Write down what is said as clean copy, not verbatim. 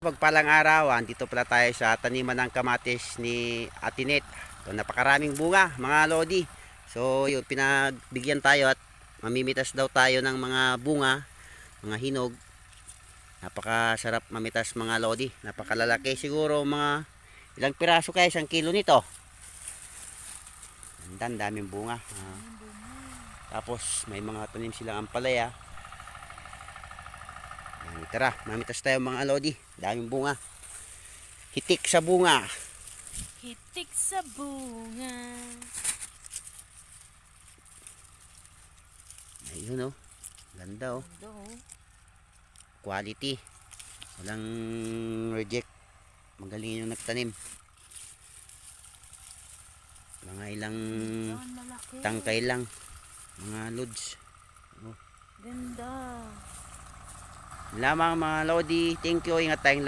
Pagpalang araw, dito pala tayo sa taniman ng kamatis ni Atinet. So, napakaraming bunga, mga lodi. So, yun, pinagbigyan tayo at mamimitas daw tayo ng mga bunga, mga hinog. Napakasarap mamitas mga lodi. Napakalalaki siguro mga ilang piraso kaya 1 kilo nito. Ang daming bunga. Tapos may mga tanim silang ampalaya. Tara, mamitas tayo mga lodi. Daming bunga. Hitik sa bunga. Hitik sa bunga. Ayun oh. Ganda oh. Ganda oh. Quality. Walang reject. Magaling yung nagtanim. Mga ilang Ang lalaki. tangkay lang. Mga loads. Oh. Ganda. Lamang mga lodi. Thank you. Ingat tayong lahat.